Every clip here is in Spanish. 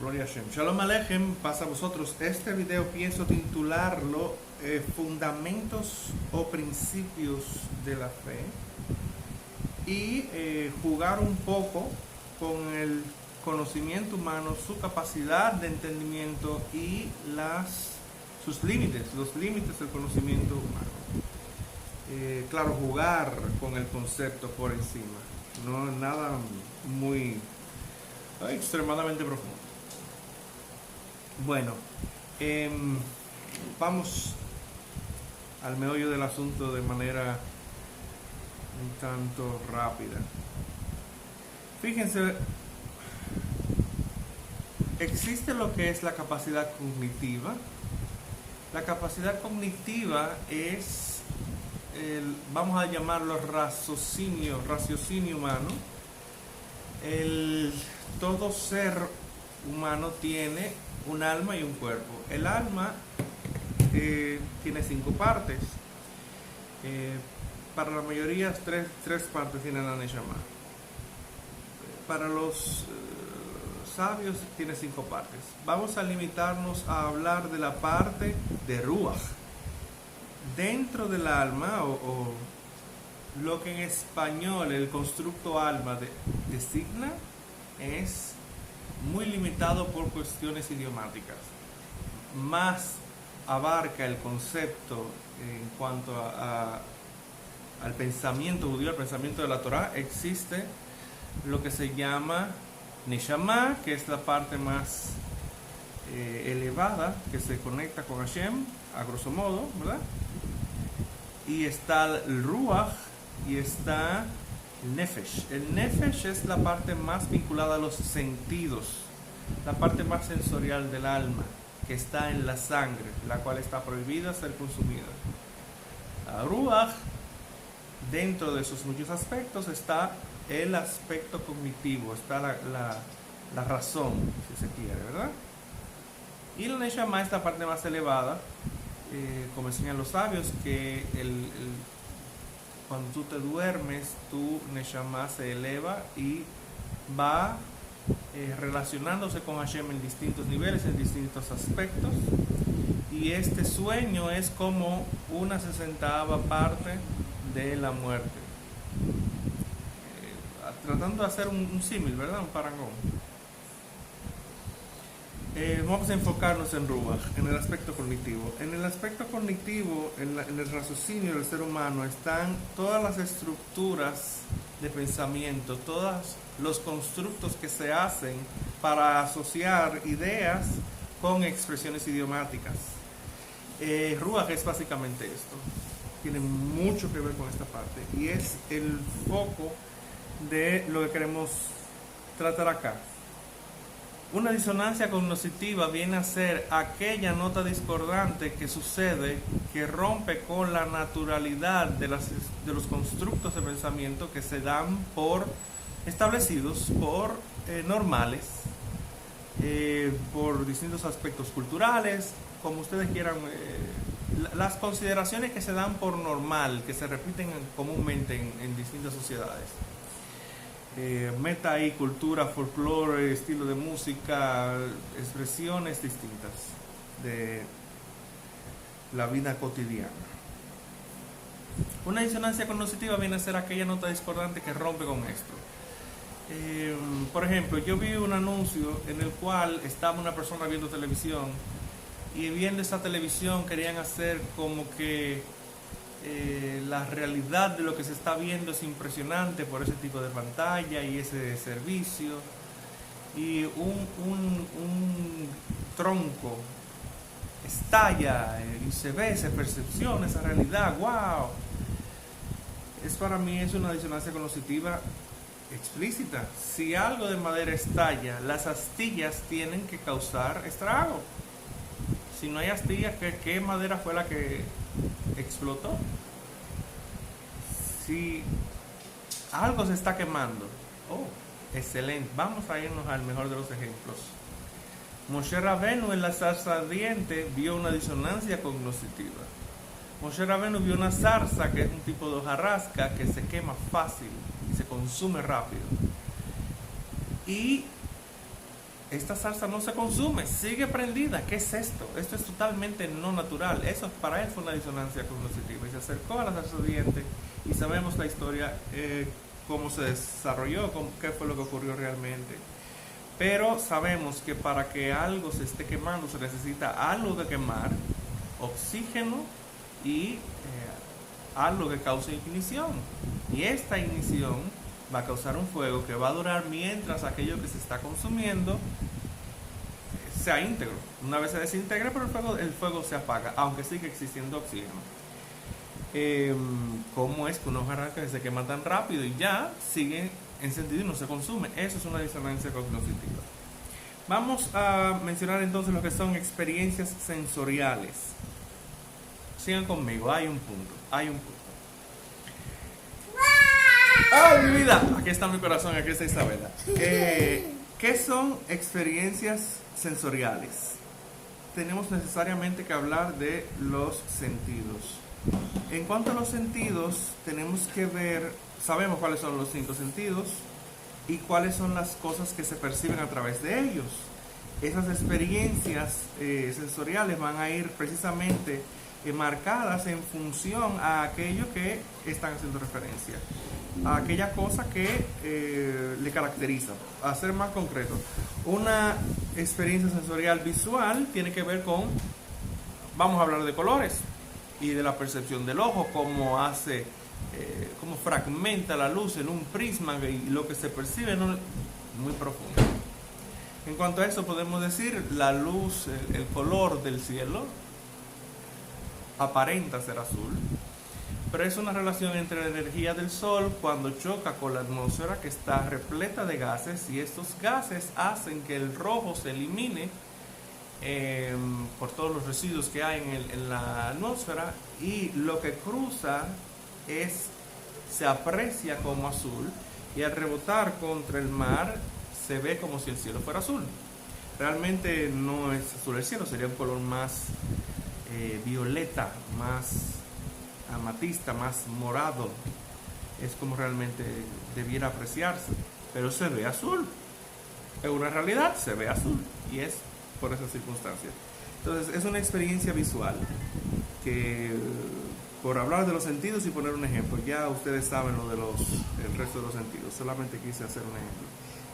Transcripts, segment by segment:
Gloria a Hashem. Shalom Aleichem, pasa a vosotros. Este video pienso titularlo Fundamentos o Principios de la Fe y jugar un poco con el conocimiento humano, su capacidad de entendimiento y sus límites, los límites del conocimiento humano. Claro, jugar con el concepto por encima, no nada muy extremadamente profundo. Bueno, vamos al meollo del asunto de manera un tanto rápida. Fíjense, existe lo que es la capacidad cognitiva. La capacidad cognitiva es, vamos a llamarlo raciocinio humano. Todo ser humano tiene un alma y un cuerpo. El alma tiene 5 partes. Para la mayoría, tres partes tiene la Neshama. Para los sabios tiene 5 partes. Vamos a limitarnos a hablar de la parte de Ruach. Dentro del alma, o lo que en español el constructo alma designa, es muy limitado por cuestiones idiomáticas. Más abarca el concepto en cuanto al pensamiento judío, al pensamiento de la Torá. Existe lo que se llama Neshama, que es la parte más elevada, que se conecta con Hashem, a grosso modo, ¿verdad? Y está el Ruach y está el Nefesh. El Nefesh es la parte más vinculada a los sentidos, la parte más sensorial del alma, que está en la sangre, la cual está prohibida ser consumida. La Ruach, dentro de sus muchos aspectos, está el aspecto cognitivo, está la razón, si se quiere, ¿verdad? Y la Neshama es la parte más elevada, como enseñan los sabios, que cuando tú te duermes, tu Neshama se eleva y va relacionándose con Hashem en distintos niveles, en distintos aspectos. Y este sueño es como una 60ª parte de la muerte. Tratando de hacer un símil, ¿verdad? Un parangón. Vamos a enfocarnos en Ruach, en el aspecto cognitivo. En el aspecto cognitivo, en el raciocinio del ser humano, están todas las estructuras de pensamiento, todos los constructos que se hacen para asociar ideas con expresiones idiomáticas. Ruach es básicamente esto. Tiene mucho que ver con esta parte y es el foco de lo que queremos tratar acá. Una disonancia cognitiva viene a ser aquella nota discordante que sucede, que rompe con la naturalidad de los constructos de pensamiento que se dan por establecidos, por normales, por distintos aspectos culturales, como ustedes quieran, las consideraciones que se dan por normal, que se repiten comúnmente en distintas sociedades. Meta ahí cultura, folclore, estilo de música, expresiones distintas de la vida cotidiana. Una disonancia cognitiva viene a ser aquella nota discordante que rompe con esto. Por ejemplo, yo vi un anuncio en el cual estaba una persona viendo televisión y viendo esa televisión querían hacer como que la realidad de lo que se está viendo es impresionante por ese tipo de pantalla y ese servicio, y un tronco estalla y se ve esa percepción, esa realidad. ¡Wow! Para mí es una disonancia cognitiva explícita. Si algo de madera estalla, las astillas tienen que causar estrago. Si no hay astillas, ¿qué madera fue la que explotó? Si algo se está quemando, excelente, vamos a irnos al mejor de los ejemplos. Moshe Rabenu en la zarza ardiente vio una disonancia cognitiva. Moshe Rabenu vio una zarza que es un tipo de hojarasca que se quema fácil y se consume rápido. Y esta salsa no se consume, sigue prendida. ¿Qué es esto? Esto es totalmente no natural. Eso para él fue una disonancia cognitiva. Y se acercó a la salsa ardiente y sabemos la historia, cómo se desarrolló, qué fue lo que ocurrió realmente. Pero sabemos que para que algo se esté quemando se necesita algo de quemar, oxígeno y algo que cause ignición. Y esta ignición va a causar un fuego que va a durar mientras aquello que se está consumiendo sea íntegro. Una vez se desintegra, pero el fuego se apaga, aunque sigue existiendo oxígeno. ¿Cómo es que una hojarasca se quema tan rápido y ya sigue encendido y no se consume? Eso es una disonancia cognitiva. Vamos a mencionar entonces lo que son experiencias sensoriales. Sigan conmigo, hay un punto. ¡Ay, mi vida! Aquí está mi corazón, aquí está Isabela. ¿Qué son experiencias sensoriales? Tenemos necesariamente que hablar de los sentidos. En cuanto a los sentidos, tenemos que ver, sabemos cuáles son los 5 sentidos y cuáles son las cosas que se perciben a través de ellos. Esas experiencias sensoriales van a ir precisamente marcadas en función a aquello que están haciendo referencia, a aquella cosa que le caracteriza. A ser más concreto, una experiencia sensorial visual tiene que ver con, vamos a hablar de colores y de la percepción del ojo, cómo hace, cómo fragmenta la luz en un prisma y lo que se percibe no muy profundo. En cuanto a eso podemos decir, la luz, el color del cielo aparenta ser azul, pero es una relación entre la energía del sol cuando choca con la atmósfera que está repleta de gases, y estos gases hacen que el rojo se elimine por todos los residuos que hay en la atmósfera, y lo que cruza se aprecia como azul, y al rebotar contra el mar se ve como si el cielo fuera azul. Realmente no es azul el cielo, sería un color más violeta, más amatista, más morado. Es como realmente debiera apreciarse, pero se ve azul. En una realidad se ve azul, y es por esas circunstancias. Entonces es una experiencia visual que, por hablar de los sentidos y poner un ejemplo, ya ustedes saben lo de el resto de los sentidos, solamente quise hacer un ejemplo.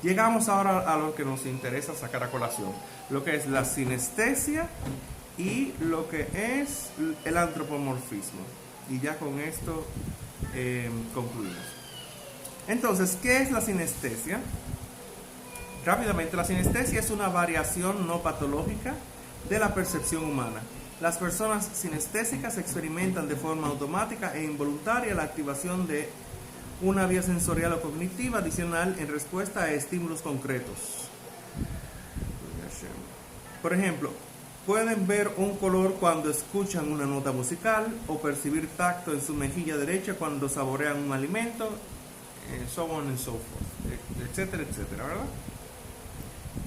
Llegamos ahora a lo que nos interesa sacar a colación, lo que es la sinestesia y lo que es el antropomorfismo, y ya con esto concluimos. Entonces, ¿qué es la sinestesia? Rápidamente, la sinestesia es una variación no patológica de la percepción humana. Las personas sinestésicas experimentan de forma automática e involuntaria la activación de una vía sensorial o cognitiva adicional en respuesta a estímulos concretos. Por ejemplo, pueden ver un color cuando escuchan una nota musical, o percibir tacto en su mejilla derecha cuando saborean un alimento, so on and so forth, etcétera, etcétera, ¿verdad?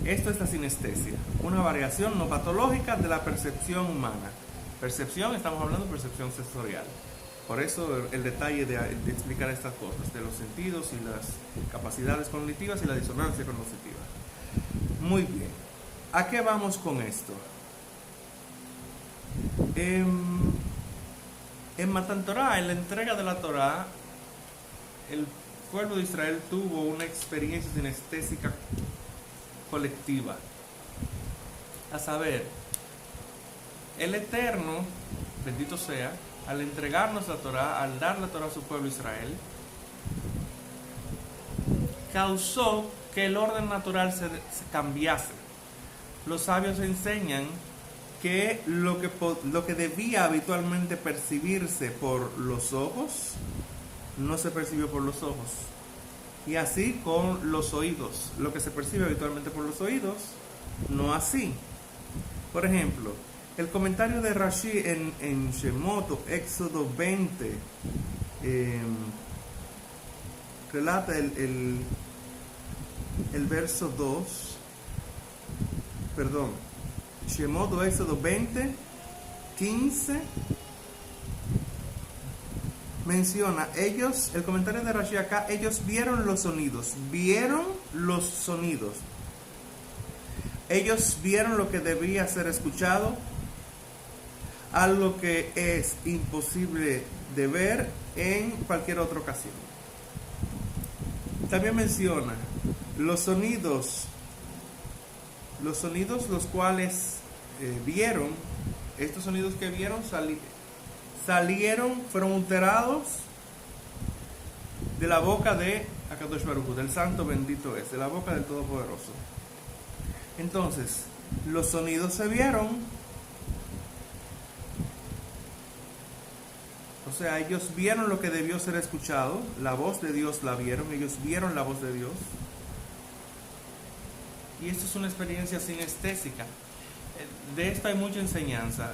Esto es la sinestesia, una variación no patológica de la percepción humana. Percepción, estamos hablando de percepción sensorial. Por eso el detalle de explicar estas cosas, de los sentidos y las capacidades cognitivas y la disonancia cognitiva. Muy bien, ¿a qué vamos con esto? En Matan Torah, en la entrega de la Torah, el pueblo de Israel tuvo una experiencia sinestésica colectiva. A saber, el Eterno, bendito sea, al entregarnos la Torah, al dar la Torah a su pueblo Israel, causó que el orden natural se cambiase. Los sabios enseñan que lo que debía habitualmente percibirse por los ojos, no se percibió por los ojos. Y así con los oídos. Lo que se percibe habitualmente por los oídos, no así. Por ejemplo, el comentario de Rashi en Shemot, Éxodo 20, relata el verso 2, perdón, Shemot o Éxodo 20, 15, menciona, el comentario de Rashi acá, ellos vieron los sonidos, Ellos vieron lo que debía ser escuchado, algo que es imposible de ver en cualquier otra ocasión. También menciona los sonidos los cuales vieron, estos sonidos que vieron salieron, fueron alterados de la boca de Akadosh Baruj Hu, del santo bendito es, de la boca del Todopoderoso. Entonces, los sonidos se vieron, o sea, ellos vieron lo que debió ser escuchado, la voz de Dios la vieron, ellos vieron la voz de Dios. Y esto es una experiencia sinestésica. De esto hay mucha enseñanza.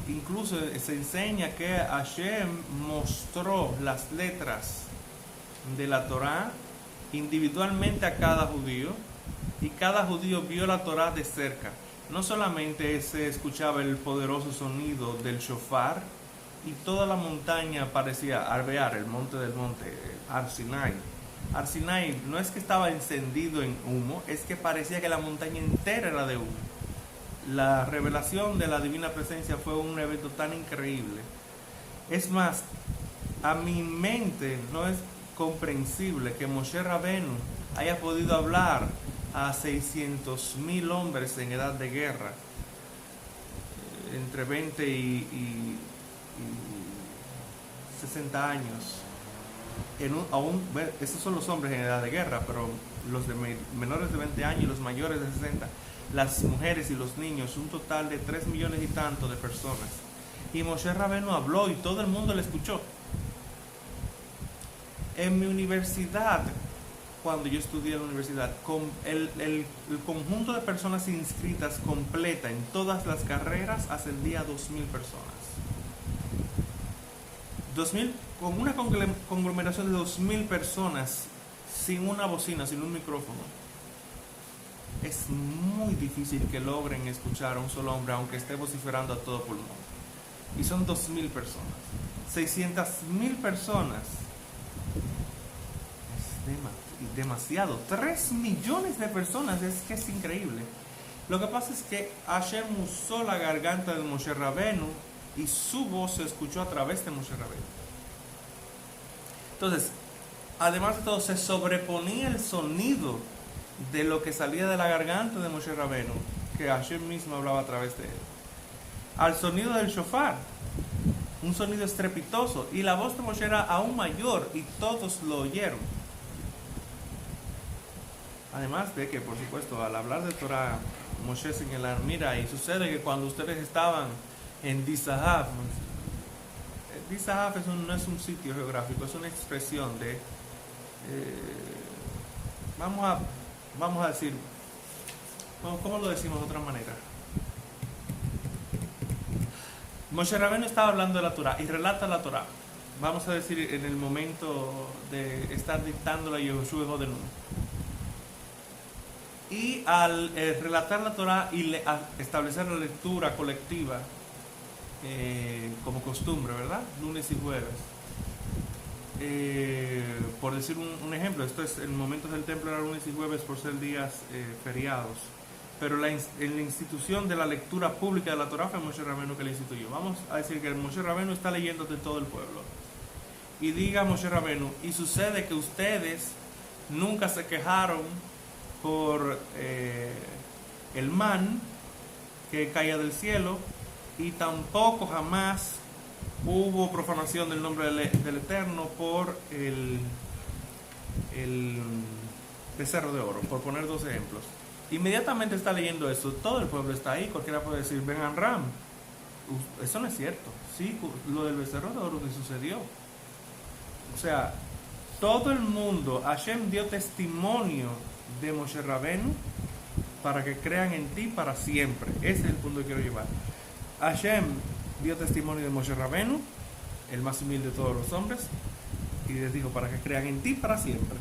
Incluso se enseña que Hashem mostró las letras de la Torá individualmente a cada judío, y cada judío vio la Torá de cerca. No solamente se escuchaba el poderoso sonido del shofar, y toda la montaña parecía Arbear, el monte del monte, Har Sinai. Har Sinai no es que estaba encendido en humo, es que parecía que la montaña entera era de humo. La revelación de la divina presencia fue un evento tan increíble. Es más, a mi mente no es comprensible que Moshe Rabenu haya podido hablar a 600,000 hombres en edad de guerra, entre 20 y 60 años. Esos son los hombres en edad de guerra, pero los de menores de 20 años y los mayores de 60, las mujeres y los niños, un total de 3 millones y tanto de personas. Y Moshe Rabenu habló y todo el mundo le escuchó. En mi universidad, cuando yo estudié en la universidad, el conjunto de personas inscritas completa en todas las carreras ascendía a 2,000 personas. 2,000, con una conglomeración de 2,000 personas, sin una bocina, sin un micrófono. Es muy difícil que logren escuchar a un solo hombre, aunque esté vociferando a todo pulmón. Y son 2,000 personas. 600,000 personas. Es demasiado. 3 millones de personas, es que es increíble. Lo que pasa es que Hashem usó la garganta de Moshe Rabenu y su voz se escuchó a través de Moshe Rabenu. Entonces, además de todo, se sobreponía el sonido de lo que salía de la garganta de Moshe Rabenu, que Hashem mismo hablaba a través de él, al sonido del shofar, un sonido estrepitoso, y la voz de Moshe era aún mayor y todos lo oyeron. Además de que, por supuesto, al hablar de Torah, Moshe señala, mira, y sucede que cuando ustedes estaban en Dizahab, Dizahab no es un sitio geográfico, es una expresión de, vamos a decir, ¿cómo lo decimos de otra manera? Moshe Rabenu estaba hablando de la Torah y relata la Torah, vamos a decir, en el momento de estar dictándola a Yehoshua hijo de Nun. Y al relatar la Torah y establecer la lectura colectiva, como costumbre, ¿verdad? Lunes y jueves. Por decir un ejemplo, esto es en momentos del templo era lunes y jueves por ser días feriados. Pero en la institución de la lectura pública de la Torah fue Moshe Rabenu que la instituyó. Vamos a decir que Moshe Rabenu está leyendo de todo el pueblo. Y diga Moshe Rabenu, y sucede que ustedes nunca se quejaron por el man que caía del cielo, y tampoco jamás hubo profanación del nombre del Eterno por el becerro de oro, por poner 2 ejemplos. Inmediatamente está leyendo eso, todo el pueblo está ahí, cualquiera puede decir, Ben Amram, eso no es cierto. Sí, lo del becerro de oro que sucedió. O sea, todo el mundo, Hashem dio testimonio de Moshe Rabenu para que crean en ti para siempre. Ese es el punto que quiero llevar. Hashem dio testimonio de Moshe Rabenu, el más humilde de todos los hombres, y les dijo para que crean en ti para siempre.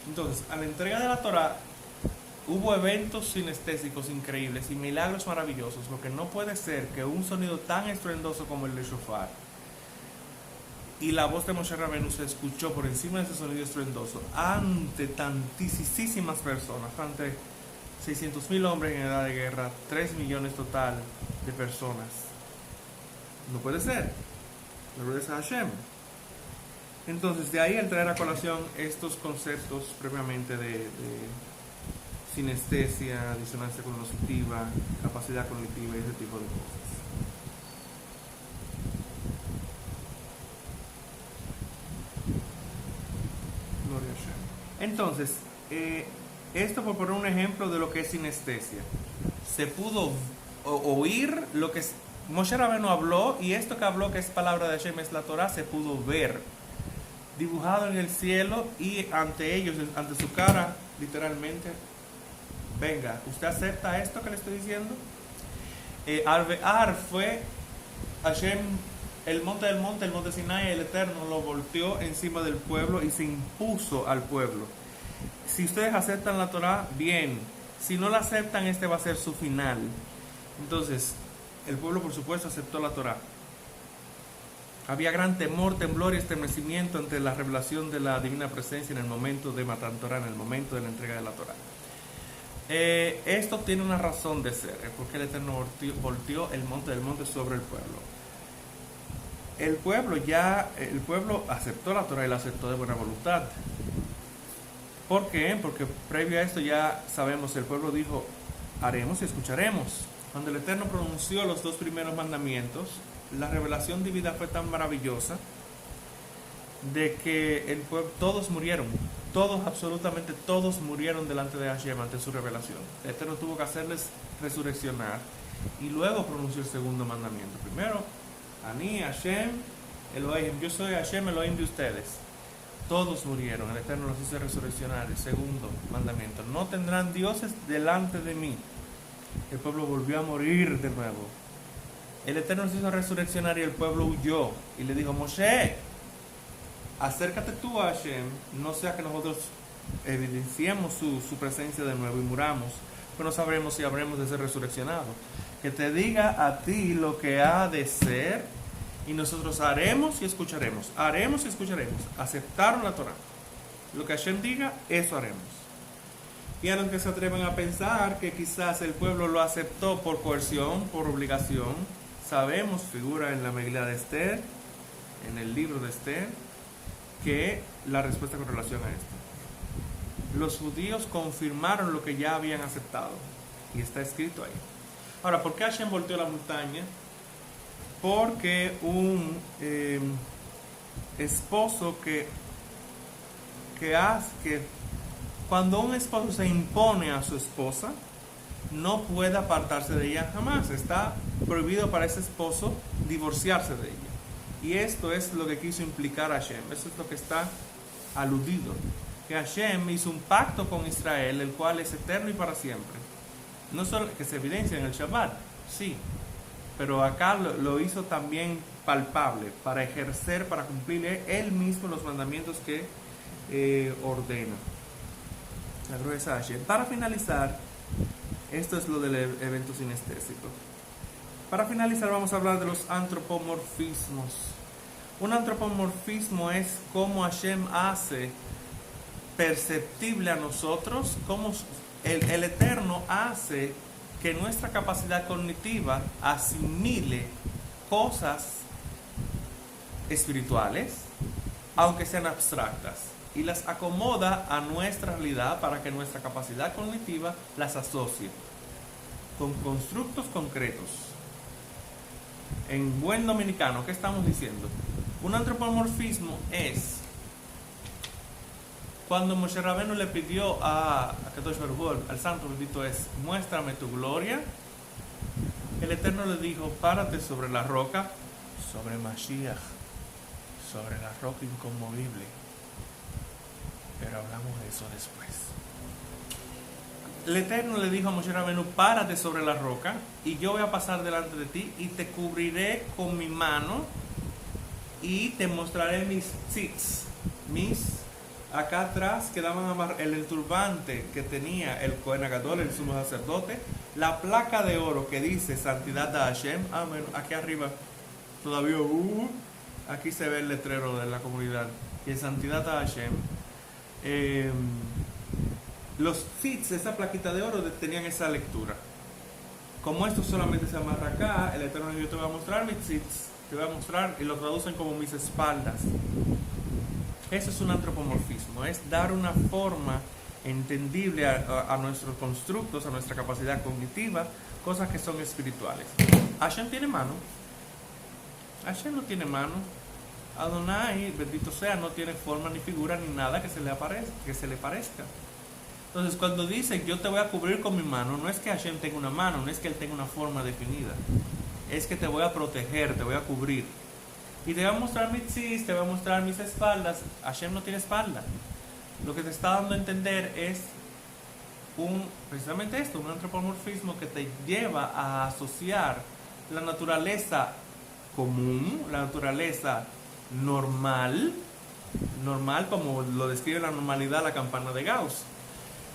Entonces, a la entrega de la Torah hubo eventos sinestésicos increíbles y milagros maravillosos, porque no puede ser que un sonido tan estruendoso como el de shofar y la voz de Moshe Rabenu se escuchó por encima de ese sonido estruendoso ante tantísimas personas, ante 600.000 hombres en edad de guerra, 3 millones total de personas. No puede ser. No puede ser Hashem. Entonces, de ahí el traer a colación estos conceptos previamente de sinestesia, disonancia cognitiva, capacidad cognitiva y ese tipo de cosas. Gloria a Hashem. Entonces, esto por poner un ejemplo de lo que es sinestesia. Se pudo oír lo que Moshe Rabbeinu habló, y esto que habló, que es palabra de Hashem, es la Torah, se pudo ver dibujado en el cielo y ante ellos, ante su cara, literalmente. Venga, ¿usted acepta esto que le estoy diciendo? Alvear fue Hashem, el monte del monte, el monte Sinai, el Eterno lo volteó encima del pueblo y se impuso al pueblo. Si ustedes aceptan la Torah, bien. Si no la aceptan, este va a ser su final. Entonces, el pueblo por supuesto aceptó la Torah. Había gran temor, temblor y estremecimiento ante la revelación de la divina presencia en el momento de Matan Torah, en el momento de la entrega de la Torah. Esto tiene una razón de ser, porque el Eterno volteó el monte del monte sobre el pueblo. El pueblo aceptó la Torah y la aceptó de buena voluntad. ¿Por qué? Porque previo a esto ya sabemos, el pueblo dijo, haremos y escucharemos. Cuando el Eterno pronunció los 2 primeros mandamientos, la revelación divina fue tan maravillosa de que el pueblo, todos murieron, todos, absolutamente todos murieron delante de Hashem ante su revelación. El Eterno tuvo que hacerles resurreccionar y luego pronunció el segundo mandamiento. Primero, Ani, Hashem, Elohim, yo soy Hashem, Elohim de ustedes. Todos murieron, el Eterno los hizo resurreccionar. El segundo mandamiento, no tendrán dioses delante de mí. El pueblo volvió a morir de nuevo. El Eterno los hizo resurreccionar y el pueblo huyó. Y le dijo, Moshe, acércate tú a Hashem, no sea que nosotros evidenciemos su presencia de nuevo y muramos, pues no sabremos si habremos de ser resurreccionados. Que te diga a ti lo que ha de ser, y nosotros haremos y escucharemos. Haremos y escucharemos. Aceptaron la Torah. Lo que Hashem diga, eso haremos. Y a los que se atreven a pensar que quizás el pueblo lo aceptó por coerción, por obligación, sabemos, figura en la Megilá de Esther, en el libro de Esther, que la respuesta con relación a esto. Los judíos confirmaron lo que ya habían aceptado. Y está escrito ahí. Ahora, ¿por qué Hashem volteó la montaña? Porque un esposo que cuando un esposo se impone a su esposa, no puede apartarse de ella jamás. Está prohibido para ese esposo divorciarse de ella. Y esto es lo que quiso implicar Hashem. Eso es lo que está aludido. Que Hashem hizo un pacto con Israel, el cual es eterno y para siempre. No solo que se evidencia en el Shabbat, sí, pero acá lo hizo también palpable, para ejercer, para cumplir él mismo los mandamientos que ordena. La gruesa Hashem. Para finalizar, esto es lo del evento sinestésico. Para finalizar vamos a hablar de los antropomorfismos. Un antropomorfismo es cómo Hashem hace perceptible a nosotros, cómo el Eterno hace que nuestra capacidad cognitiva asimile cosas espirituales, aunque sean abstractas, y las acomoda a nuestra realidad para que nuestra capacidad cognitiva las asocie con constructos concretos. En buen dominicano, ¿qué estamos diciendo? Un antropomorfismo es cuando Moshe Rabbeinu le pidió a Kadosh Baruj Hu, al Santo Bendito es, muéstrame tu gloria. El Eterno le dijo, párate sobre la roca, sobre Mashiach, sobre la roca inconmovible. Pero hablamos de eso después. El Eterno le dijo a Moshe Rabbeinu, párate sobre la roca y yo voy a pasar delante de ti y te cubriré con mi mano y te mostraré mis tzitz, acá atrás quedaban el turbante que tenía el Kohen Gadol, el sumo sacerdote, la placa de oro que dice santidad a Hashem. Bueno, aquí arriba todavía aquí se ve el letrero de la comunidad y en santidad a Hashem. Los tzitz, esa plaquita de oro, tenían esa lectura. Como esto solamente se amarra acá, el Eterno yo te voy a mostrar mis tzitz, te voy a mostrar, y lo traducen como mis espaldas. Eso es un antropomorfismo, es dar una forma entendible a nuestros constructos, a nuestra capacidad cognitiva, cosas que son espirituales. Hashem tiene mano. Hashem no tiene mano. Adonai, bendito sea, no tiene forma ni figura ni nada que se le parezca. Entonces, cuando dice yo te voy a cubrir con mi mano, no es que Hashem tenga una mano, no es que él tenga una forma definida. Es que te voy a proteger, te voy a cubrir. Y te voy a mostrar mis tzitz, te voy a mostrar mis espaldas. Hashem no tiene espalda. Lo que te está dando a entender es precisamente esto, un antropomorfismo que te lleva a asociar la naturaleza común, la naturaleza normal como lo describe la normalidad, la campana de Gauss,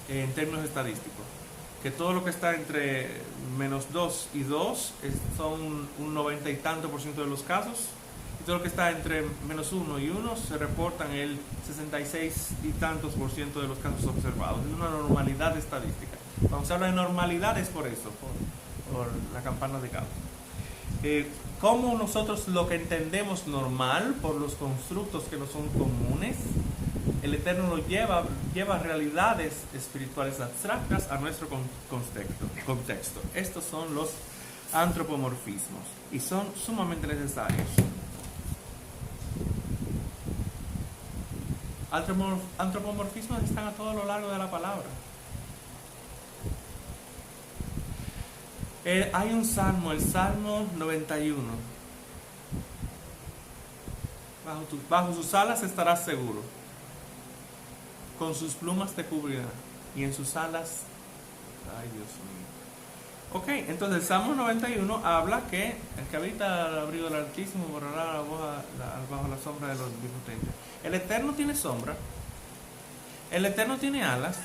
en términos estadísticos. Que todo lo que está entre -2 y 2 son un 90 y tanto % de los casos. Todo lo que está entre -1 y 1 se reportan el 66 y tantos % de los casos observados. Es una normalidad estadística. Cuando se habla de normalidad es por eso, por la campana de Gauss. Como nosotros lo que entendemos normal por los constructos que no son comunes, el Eterno lo lleva realidades espirituales abstractas a nuestro contexto. Estos son los antropomorfismos y son sumamente necesarios. Antropomorfismos están a todo lo largo de la palabra. Hay un salmo, el Salmo 91. Bajo sus alas estarás seguro. Con sus plumas te cubrirá. Y en sus alas... Ay, Dios mío. Ok, entonces el Salmo 91 habla que el que habita al abrigo del Altísimo morará bajo la sombra de los Omnipotentes. El Eterno tiene sombra. El Eterno tiene alas.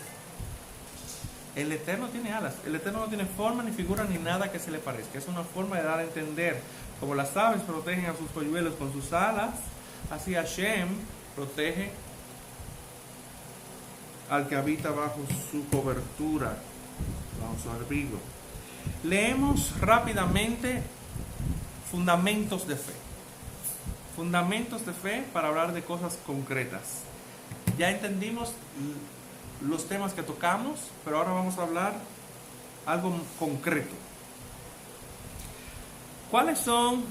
El Eterno tiene alas. El Eterno no tiene forma, ni figura, ni nada que se le parezca. Es una forma de dar a entender. Como las aves protegen a sus polluelos con sus alas, así Hashem protege al que habita bajo su cobertura, bajo su abrigo. Leemos rápidamente fundamentos de fe. Fundamentos de fe para hablar de cosas concretas. Ya entendimos los temas que tocamos, pero ahora vamos a hablar algo concreto. ¿Cuáles son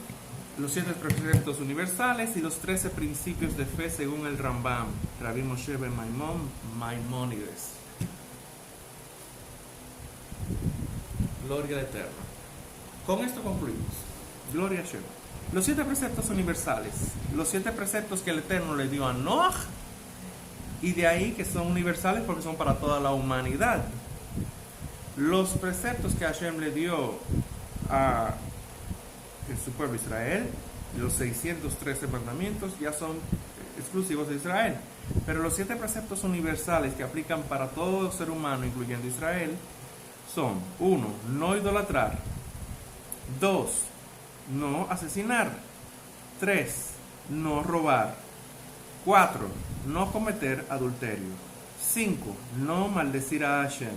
los 7 preceptos universales y los 13 principios de fe según el Rambam, Rabbi Moshe ben Maimónides? Gloria al Eterno. Con esto concluimos. Gloria a Hashem. Los 7 preceptos universales, los 7 preceptos que el Eterno le dio a Noach, y de ahí que son universales porque son para toda la humanidad. Los preceptos que Hashem le dio a su pueblo Israel, los 613 mandamientos, ya son exclusivos de Israel. Pero los 7 preceptos universales que aplican para todo ser humano, incluyendo Israel, son: 1. No idolatrar. 2. No asesinar. 3. No robar. 4. No cometer adulterio. 5. No maldecir a Hashem.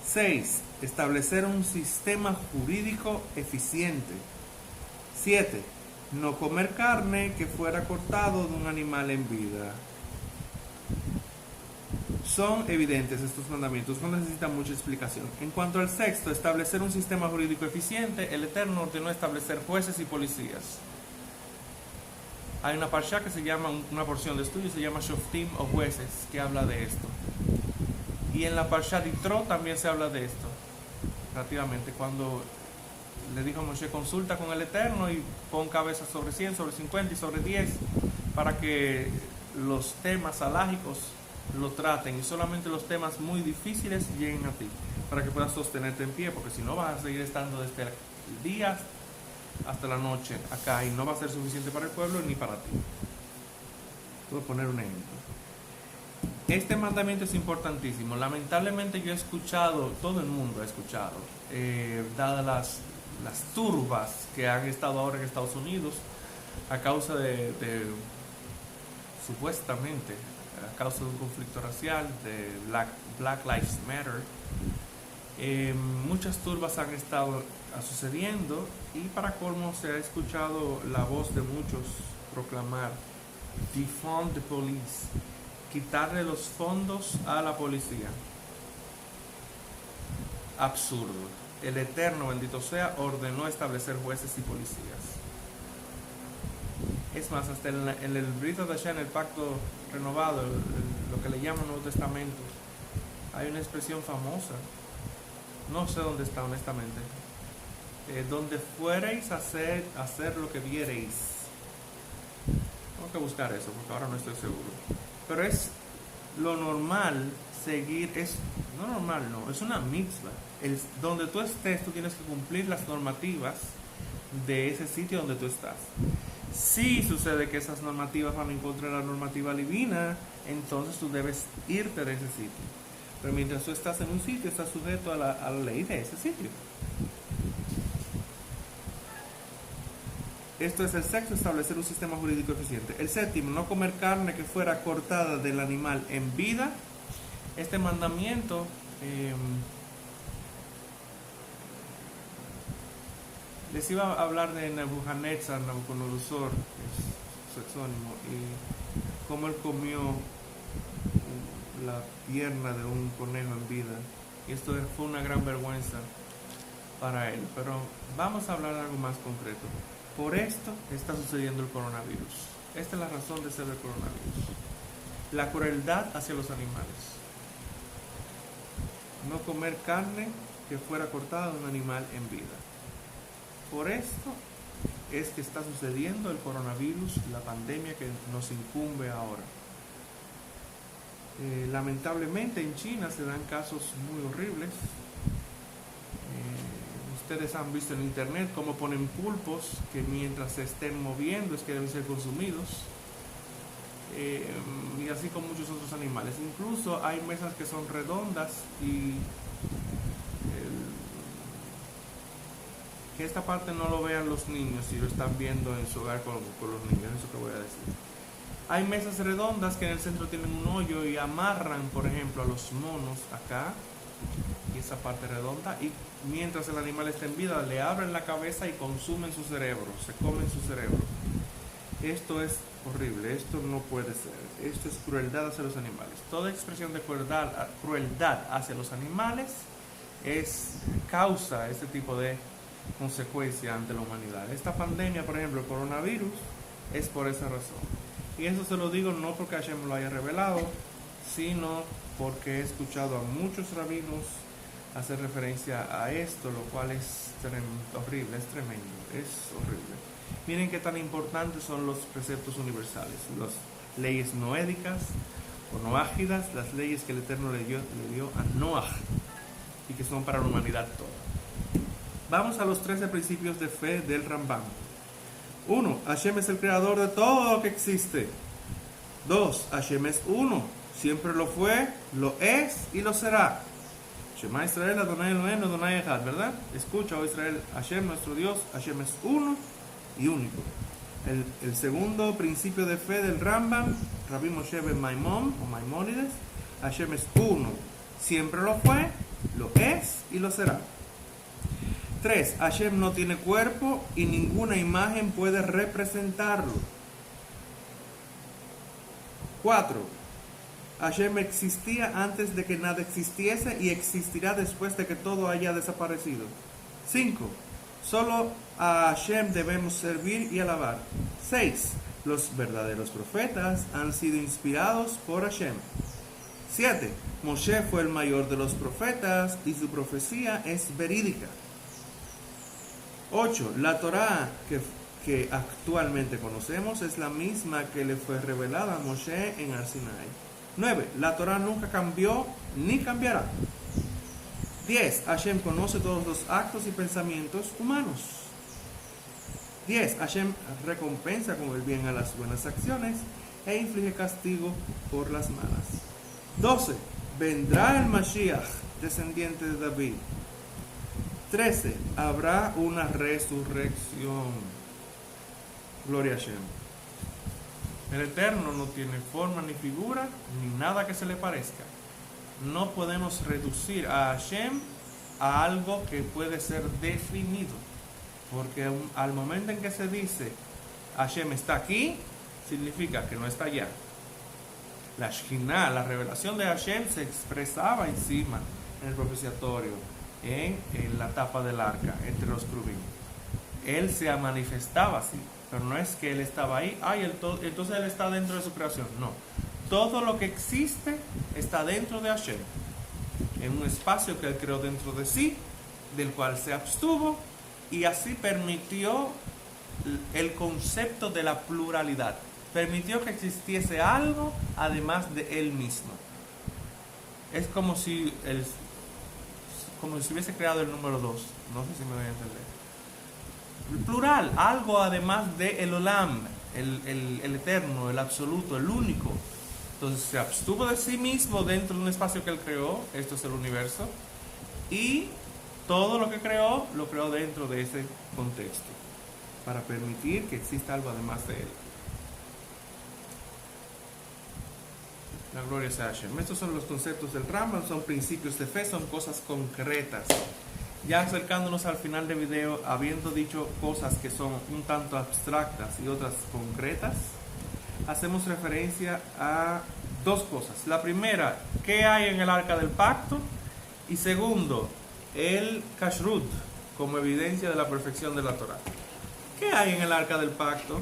6. Establecer un sistema jurídico eficiente. 7. No comer carne que fuera cortado de un animal en vida. Son evidentes estos mandamientos, no necesitan mucha explicación. En cuanto al sexto, establecer un sistema jurídico eficiente, el Eterno ordenó establecer jueces y policías. Hay una parsha que se llama, una porción de estudio se llama Shoftim o jueces, que habla de esto. Y en la parsha de Yitro también se habla de esto. Relativamente, cuando le dijo a Moshe, consulta con el Eterno y pon cabezas sobre 100, sobre 50 y sobre 10 para que los temas alágicos lo traten y solamente los temas muy difíciles lleguen a ti, para que puedas sostenerte en pie, porque si no vas a seguir estando desde el día hasta la noche acá y no va a ser suficiente para el pueblo ni para ti. Voy a poner un ejemplo. Este mandamiento es importantísimo. Lamentablemente yo he escuchado, todo el mundo ha escuchado, dadas las turbas que han estado ahora en Estados Unidos a causa de supuestamente a causa de un conflicto racial de Black Lives Matter. Muchas turbas han estado sucediendo y para colmo se ha escuchado la voz de muchos proclamar defund the police, quitarle los fondos a la policía. Absurdo. El Eterno, bendito sea, ordenó establecer jueces y policías. Es más, hasta en el Brit Hadashah, en el pacto renovado, lo que le llaman Nuevo Testamento, hay una expresión famosa, no sé dónde está honestamente, donde fuereis a hacer lo que viereis. Tengo que buscar eso porque ahora no estoy seguro. Pero es lo normal seguir, no normal, no, es una mitzvah. Donde tú estés, tú tienes que cumplir las normativas de ese sitio donde tú estás. Si sucede que esas normativas van en contra de la normativa divina, entonces tú debes irte de ese sitio. Pero mientras tú estás en un sitio, estás sujeto a la ley de ese sitio. Esto es el sexto, establecer un sistema jurídico eficiente. El séptimo, no comer carne que fuera cortada del animal en vida. Este mandamiento les iba a hablar de Nabucodonosor, que es su exónimo, y cómo él comió la pierna de un conejo en vida. Y esto fue una gran vergüenza para él. Pero vamos a hablar de algo más concreto. Por esto está sucediendo el coronavirus. Esta es la razón de ser el coronavirus. La crueldad hacia los animales. No comer carne que fuera cortada de un animal en vida. Por esto es que está sucediendo el coronavirus, la pandemia que nos incumbe ahora. Lamentablemente en China se dan casos muy horribles. Ustedes han visto en internet cómo ponen pulpos que mientras se estén moviendo es que deben ser consumidos. Y así con muchos otros animales. Incluso hay mesas que son redondas y que esta parte no lo vean los niños si lo están viendo en su hogar con los niños, eso que voy a decir. Hay mesas redondas que en el centro tienen un hoyo y amarran, por ejemplo, a los monos acá y esa parte redonda, y mientras el animal está en vida le abren la cabeza y consumen su cerebro, se comen su cerebro. Esto es horrible, esto no puede ser, esto es crueldad hacia los animales. Toda expresión de crueldad hacia los animales causa este tipo de consecuencia ante la humanidad. Esta pandemia, por ejemplo, el coronavirus, es por esa razón. Y eso se lo digo no porque Hashem lo haya revelado, sino porque he escuchado a muchos rabinos hacer referencia a esto, lo cual es horrible, es tremendo, es horrible. Miren qué tan importantes son los preceptos universales, las leyes noédicas o noágidas, las leyes que el Eterno le dio a Noah y que son para la humanidad toda. Vamos a los 13 principios de fe del Rambam. 1. Hashem es el creador de todo lo que existe. 2. Hashem es uno, siempre lo fue, lo es y lo será. Shema Israel, Adonai Elohenu, Adonai Echad, ¿verdad? Escucha, oh Israel, Hashem, nuestro Dios, Hashem es uno y único. El segundo principio de fe del Rambam, Rabbi Moshe ben Maimón o Maimónides, Hashem es uno, siempre lo fue, lo es y lo será. 3. Hashem no tiene cuerpo y ninguna imagen puede representarlo. 4. Hashem existía antes de que nada existiese y existirá después de que todo haya desaparecido. 5. Solo a Hashem debemos servir y alabar. 6. Los verdaderos profetas han sido inspirados por Hashem. 7. Moshe fue el mayor de los profetas y su profecía es verídica. 8. La Torá que actualmente conocemos es la misma que le fue revelada a Moshe en Har Sinai. 9. La Torá nunca cambió ni cambiará. 10. Hashem conoce todos los actos y pensamientos humanos. 10. Hashem recompensa con el bien a las buenas acciones e inflige castigo por las malas. 12. Vendrá el Mashiach, descendiente de David. 13. Habrá una resurrección. Gloria a Hashem. El Eterno no tiene forma ni figura, ni nada que se le parezca. No podemos reducir a Hashem a algo que puede ser definido. Porque al momento en que se dice Hashem está aquí, significa que no está allá. La Shekhinah, la revelación de Hashem, se expresaba encima en el propiciatorio, en la tapa del arca, entre los querubín. Él se manifestaba así, pero no es que él estaba ahí, entonces él está dentro de su creación. No, todo lo que existe está dentro de Hashem, en un espacio que él creó dentro de sí, del cual se abstuvo, y así permitió el concepto de la pluralidad. Permitió que existiese algo además de él mismo. Es como si hubiese creado el número 2. No sé si me voy a entender. El plural, algo además de el Olam, el eterno, el absoluto, el único. Entonces se abstuvo de sí mismo dentro de un espacio que él creó. Esto es el universo. Y todo lo que creó, lo creó dentro de ese contexto, para permitir que exista algo además de él. La gloria es a Hashem. Estos son los conceptos del Rambam, son principios de fe, son cosas concretas. Ya acercándonos al final del video, habiendo dicho cosas que son un tanto abstractas y otras concretas, hacemos referencia a dos cosas. La primera, ¿qué hay en el arca del pacto? Y segundo, el kashrut, como evidencia de la perfección de la Torah. ¿Qué hay en el arca del pacto?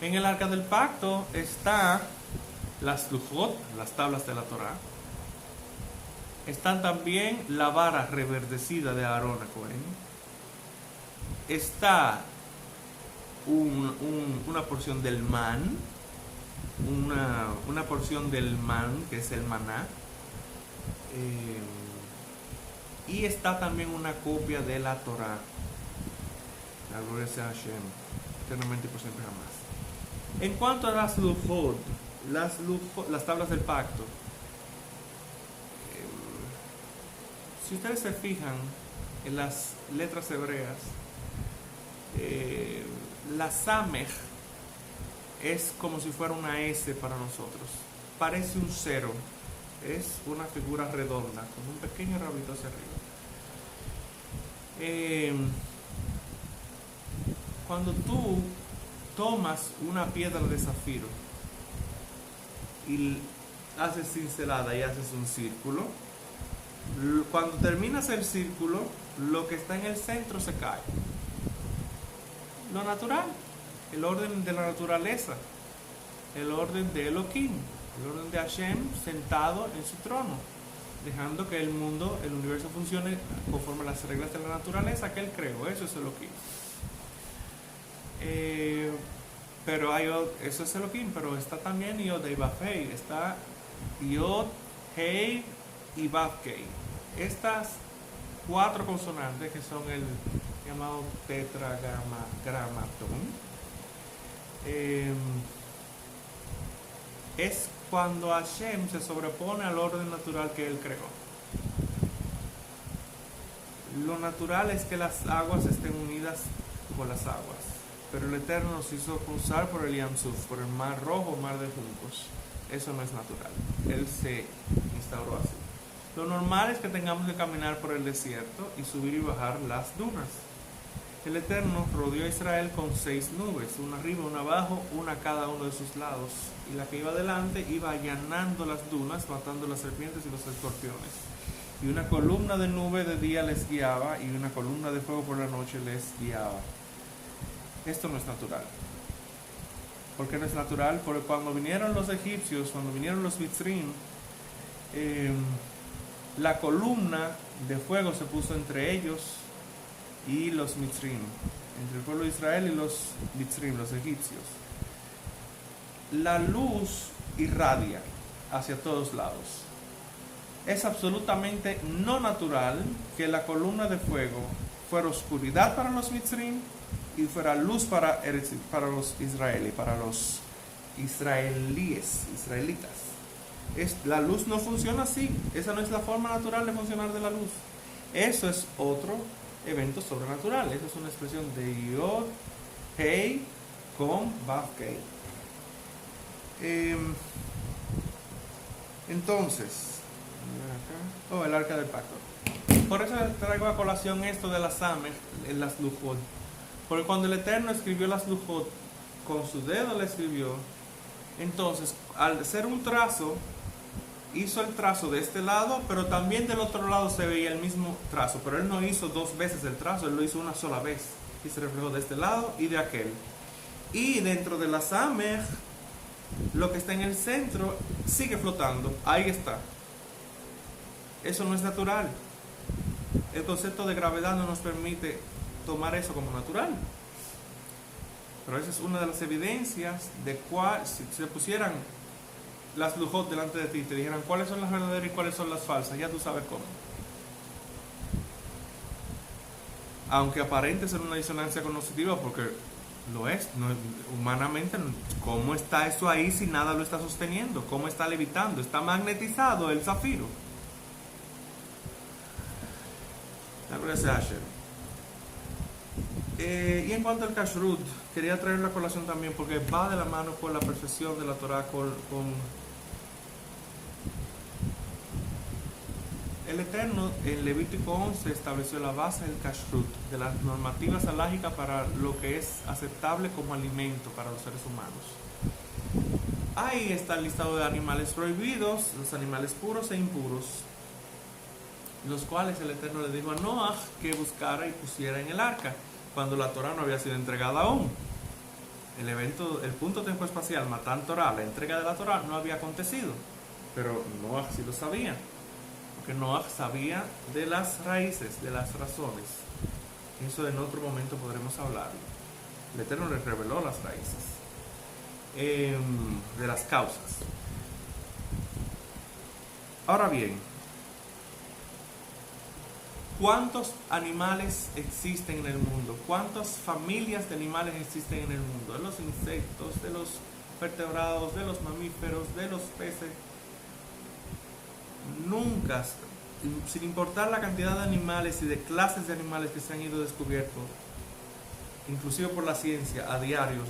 En el arca del pacto está las lujot, las tablas de la Torah. Están también la vara reverdecida de Aarón a Cohen. Está una porción del man, una porción del man, que es el maná. Y está también una copia de la Torah. La gloria sea Hashem, eternamente y por siempre jamás. En cuanto a las lujot, las tablas del pacto, si ustedes se fijan en las letras hebreas, la Samech es como si fuera una S para nosotros. Parece un cero. Es una figura redonda, con un pequeño rabito hacia arriba. Cuando tú tomas una piedra de zafiro y haces cincelada y haces un círculo, cuando terminas el círculo, lo que está en el centro se cae. Lo natural, el orden de la naturaleza, el orden de Elohim, el orden de Hashem sentado en su trono, dejando que el mundo, el universo funcione conforme a las reglas de la naturaleza que él creó. Eso es Elohim. Pero eso es Elohim, pero está también Yod y Vav Hei, está Yod, Hei y Vav Hei. Estas 4 consonantes que son el llamado tetragramatón, es cuando Hashem se sobrepone al orden natural que él creó. Lo natural es que las aguas estén unidas con las aguas, pero el Eterno nos hizo cruzar por el Yam Suf, por el mar rojo, mar de juncos. Eso no es natural, él se instauró así. Lo normal es que tengamos que caminar por el desierto y subir y bajar las dunas. El Eterno rodeó a Israel con 6 nubes, una arriba, una abajo, una a cada uno de sus lados, y la que iba adelante iba allanando las dunas, matando las serpientes y los escorpiones. Y una columna de nube de día les guiaba, y una columna de fuego por la noche les guiaba. Esto no es natural. ¿Por qué no es natural? Porque cuando vinieron los egipcios, cuando vinieron los Mitzrim, la columna de fuego se puso entre ellos y los Mitzrim, entre el pueblo de Israel y los Mitzrim, los egipcios. La luz irradia hacia todos lados. Es absolutamente no natural que la columna de fuego fuera oscuridad para los Mitzrim y fuera luz para los israelíes, para los israelitas. La luz no funciona así. Esa no es la forma natural de funcionar de la luz. Eso es otro evento sobrenatural. Esa es una expresión de Yod, Hei con Vav Hei. Entonces, el arca del pacto. Por eso traigo a colación esto de las Samech, en las Lujot. Porque cuando el Eterno escribió las Lujot, con su dedo le escribió. Entonces, al ser un trazo, hizo el trazo de este lado, pero también del otro lado se veía el mismo trazo. Pero él no hizo dos veces el trazo, él lo hizo una sola vez. Y se reflejó de este lado y de aquel. Y dentro de la Samech, lo que está en el centro sigue flotando. Ahí está. Eso no es natural. El concepto de gravedad no nos permite tomar eso como natural. Pero esa es una de las evidencias de cuál, si se pusieran las Lujot delante de ti y te dijeran cuáles son las verdaderas y cuáles son las falsas, ya tú sabes cómo. Aunque aparente ser una disonancia cognitiva, porque lo es, no, humanamente, ¿cómo está eso ahí si nada lo está sosteniendo? ¿Cómo está levitando? Está magnetizado el zafiro. La gloria sea Hashem. Y en cuanto al kashrut, quería traer la colación también porque va de la mano con la perfección de la Torah, con el Eterno. En Levítico 11 estableció la base del kashrut, de las normativas halágicas para lo que es aceptable como alimento para los seres humanos. Ahí está el listado de animales prohibidos, los animales puros e impuros, los cuales el Eterno le dijo a Noah que buscara y pusiera en el arca, cuando la Torah no había sido entregada aún. El punto tiempo espacial, Matan Torah, la entrega de la Torah no había acontecido, pero Noah sí lo sabía, porque Noah sabía de las raíces, de las razones. Eso en otro momento podremos hablarlo. El Eterno le reveló las raíces, de las causas. Ahora bien, ¿cuántos animales existen en el mundo? ¿Cuántas familias de animales existen en el mundo? De los insectos, de los vertebrados, de los mamíferos, de los peces. Nunca, sin importar la cantidad de animales y de clases de animales que se han ido descubiertos, inclusive por la ciencia, a diario,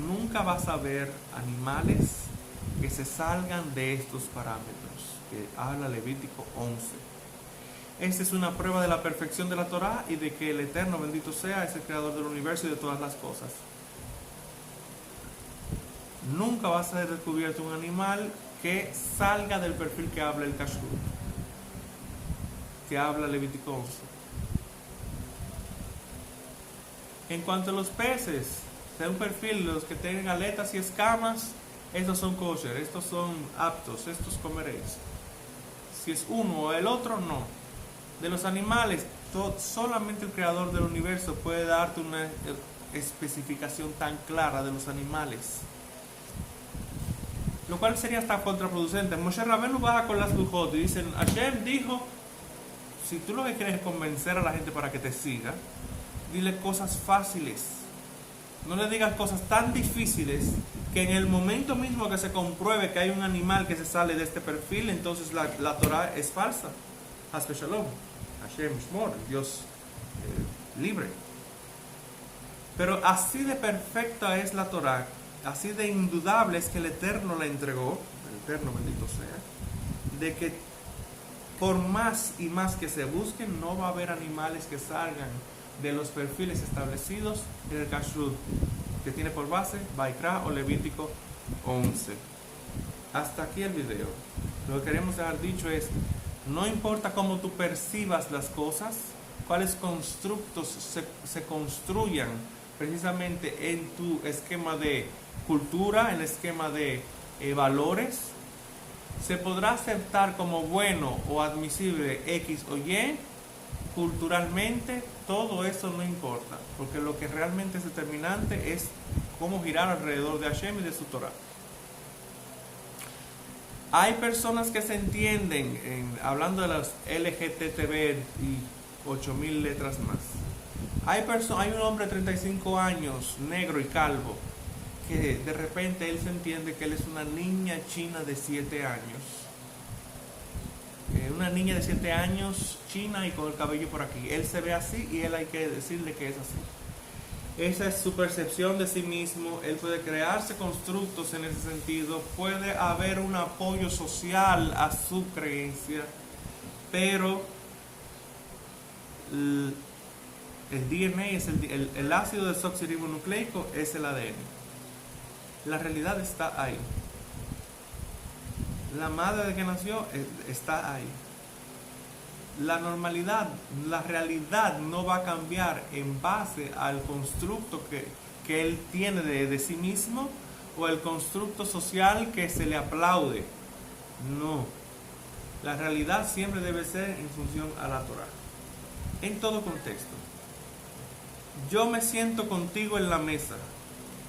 nunca vas a ver animales que se salgan de estos parámetros que habla Levítico 11. Esta es una prueba de la perfección de la Torah y de que el Eterno, bendito sea, es el creador del universo y de todas las cosas. Nunca vas a haber descubierto un animal que salga del perfil que habla el kashrut, que habla Levítico 11. En cuanto a los peces, de un perfil, los que tienen aletas y escamas, estos son kosher, estos son aptos, estos comeréis. Si es uno o el otro, no. De los animales, solamente el creador del universo puede darte una especificación tan clara de los animales, lo cual sería hasta contraproducente. Moshe Rabbeinu baja con las Lujot y dicen: Hashem dijo, si tú lo que quieres es convencer a la gente para que te siga, dile cosas fáciles, no le digas cosas tan difíciles que en el momento mismo que se compruebe que hay un animal que se sale de este perfil, entonces la Torah es falsa. Hasbe Shalom, Hashem Shmor, Dios libre. Pero así de perfecta es la Torah, así de indudable es que el Eterno la entregó, el Eterno bendito sea, de que por más y más que se busquen, no va a haber animales que salgan de los perfiles establecidos en el kashrut, que tiene por base Vaikra o Levítico 11. Hasta aquí el video. Lo que queremos dejar dicho es: no importa cómo tú percibas las cosas, cuáles constructos se construyan precisamente en tu esquema de cultura, en el esquema de valores, se podrá aceptar como bueno o admisible X o Y. Culturalmente, todo eso no importa, porque lo que realmente es determinante es cómo girar alrededor de Hashem y de su Torah. Hay personas que se entienden, hablando de los LGTB y 8000 letras más. Hay un hombre de 35 años, negro y calvo, que de repente él se entiende que él es una niña china de 7 años. Una niña de 7 años, china y con el cabello por aquí. Él se ve así y él hay que decirle que es así. Esa es su percepción de sí mismo. Él puede crearse constructos en ese sentido. Puede haber un apoyo social a su creencia. Pero el DNA es el ácido desoxirribonucleico, es el ADN. La realidad está ahí. La madre de que nació está ahí. La normalidad, la realidad no va a cambiar en base al constructo que él tiene de sí mismo o el constructo social que se le aplaude. No. La realidad siempre debe ser en función a la Torah. En todo contexto. Yo me siento contigo en la mesa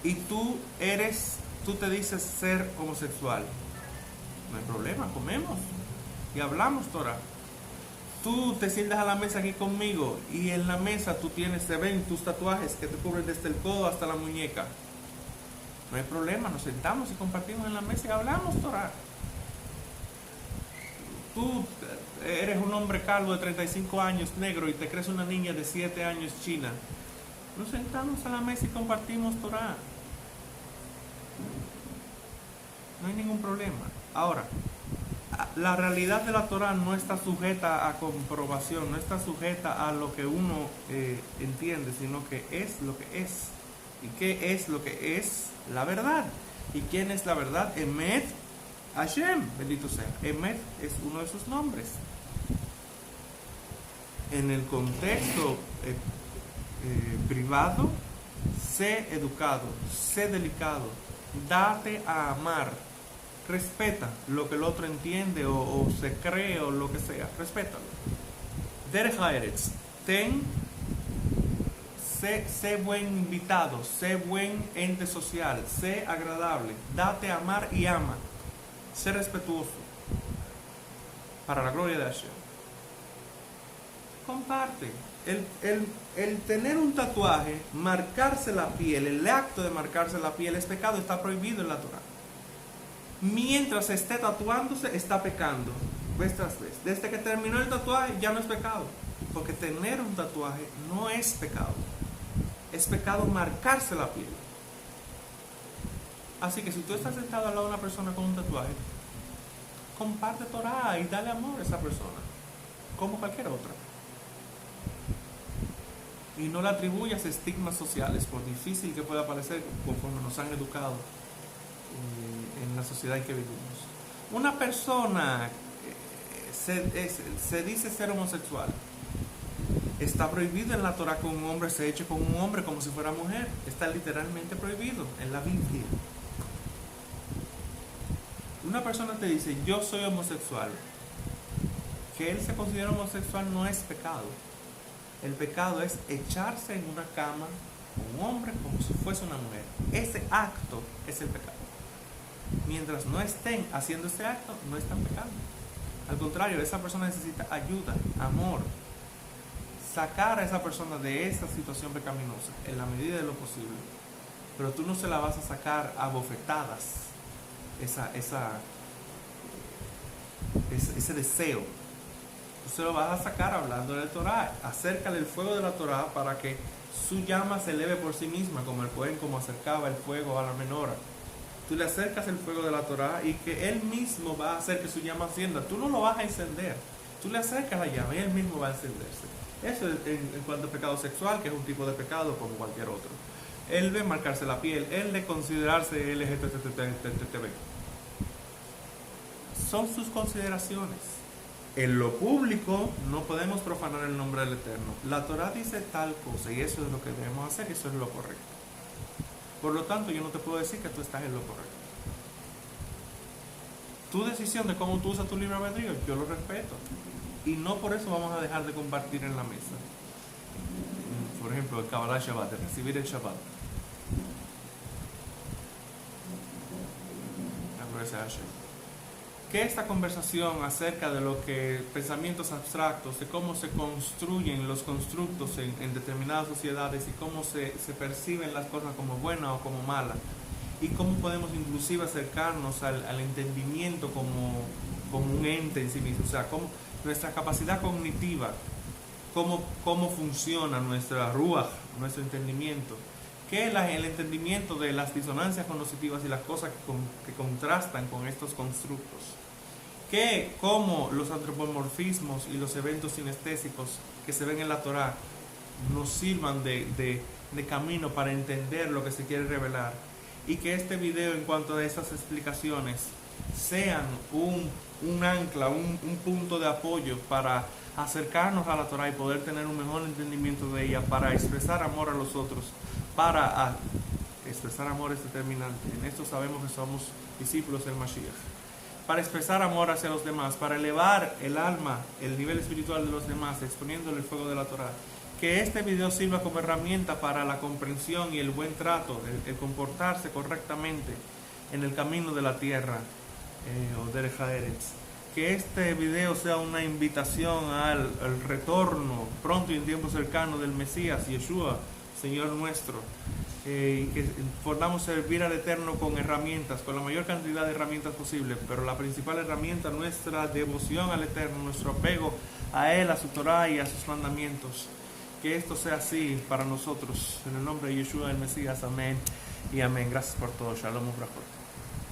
y tú te dices ser homosexual. No hay problema, comemos y hablamos Torah. Tú te sientas a la mesa aquí conmigo y en la mesa se ven tus tatuajes que te cubren desde el codo hasta la muñeca. No hay problema, nos sentamos y compartimos en la mesa y hablamos Torah. Tú eres un hombre calvo de 35 años, negro, y te crees una niña de 7 años china. Nos sentamos a la mesa y compartimos Torah. No hay ningún problema. Ahora, la realidad de la Torah no está sujeta a comprobación, no está sujeta a lo que uno entiende, sino que es lo que es. ¿Y qué es lo que es? La verdad. ¿Y quién es la verdad? Emet Hashem, bendito sea. Emet es uno de sus nombres. En el contexto privado, sé educado, sé delicado, date a amar. Respeta lo que el otro entiende o se cree o lo que sea. Respétalo. Derech Eretz. Sé buen invitado. Sé buen ente social. Sé agradable. Date a amar y ama. Sé respetuoso. Para la gloria de Hashem. Comparte. El tener un tatuaje, marcarse la piel, el acto de marcarse la piel es pecado. Está prohibido en la Torah. Mientras esté tatuándose, está pecando. Vez tras vez. Desde que terminó el tatuaje, ya no es pecado. Porque tener un tatuaje no es pecado. Es pecado marcarse la piel. Así que si tú estás sentado al lado de una persona con un tatuaje, comparte Torah y dale amor a esa persona. Como cualquier otra. Y no le atribuyas estigmas sociales, por difícil que pueda parecer, conforme nos han educado en la sociedad en que vivimos. Una persona se dice ser homosexual. Está prohibido en la Torah que un hombre se eche con un hombre como si fuera mujer. Está literalmente prohibido en la Biblia. Una persona te dice, yo soy homosexual. Que él se considera homosexual no es pecado. El pecado es echarse en una cama con un hombre como si fuese una mujer. Ese acto es el pecado. Mientras no estén haciendo ese acto, no están pecando. Al contrario, esa persona necesita ayuda, amor. Sacar a esa persona de esa situación pecaminosa en la medida de lo posible. Pero tú no se la vas a sacar a bofetadas. Ese deseo. Tú se lo vas a sacar hablando del Torah. Acércale el fuego de la Torah para que su llama se eleve por sí misma, como el Cohen, como acercaba el fuego a la menora. Tú le acercas el fuego de la Torah y que él mismo va a hacer que su llama encienda. Tú no lo vas a encender. Tú le acercas la llama y él mismo va a encenderse. Eso es en cuanto a pecado sexual, que es un tipo de pecado como cualquier otro. Él de marcarse la piel, él de considerarse LGTB. Son sus consideraciones. En lo público no podemos profanar el nombre del Eterno. La Torah dice tal cosa y eso es lo que debemos hacer y eso es lo correcto. Por lo tanto, yo no te puedo decir que tú estás en lo correcto. Tu decisión de cómo tú usas tu libre albedrío, yo lo respeto. Y no por eso vamos a dejar de compartir en la mesa. Por ejemplo, el Kabbalah Shabbat, de recibir el Shabbat. Que esta conversación acerca de lo que pensamientos abstractos, de cómo se construyen los constructos en determinadas sociedades y cómo se perciben las cosas como buenas o como malas, y cómo podemos inclusive acercarnos al entendimiento como un ente en sí mismo, o sea, cómo nuestra capacidad cómo funciona nuestra ruach, nuestro entendimiento. que el entendimiento de las disonancias cognitivas y las cosas que contrastan con estos constructos, que como los antropomorfismos y los eventos sinestésicos que se ven en la Torá nos sirvan de camino para entender lo que se quiere revelar, y que este video en cuanto a estas explicaciones sean un ancla, un punto de apoyo para acercarnos a la Torá y poder tener un mejor entendimiento de ella, para expresar amor a los otros, para expresar amor es determinante, en esto sabemos que somos discípulos del Mashiach, para expresar amor hacia los demás, para elevar el alma, el nivel espiritual de los demás, exponiéndole el fuego de la Torá. Que este video sirva como herramienta para la comprensión y el buen trato, el comportarse correctamente en el camino de la tierra, o Derech Eretz. Que este video sea una invitación al retorno pronto y en tiempo cercano del Mesías, Yeshua, Señor nuestro, y que podamos servir al Eterno con herramientas, con la mayor cantidad de herramientas posible, pero la principal herramienta, nuestra devoción al Eterno, nuestro apego a Él, a su Torah y a sus mandamientos. Que esto sea así para nosotros, en el nombre de Yeshua el Mesías, amén y amén. Gracias por todo. Shalom Ubrachot.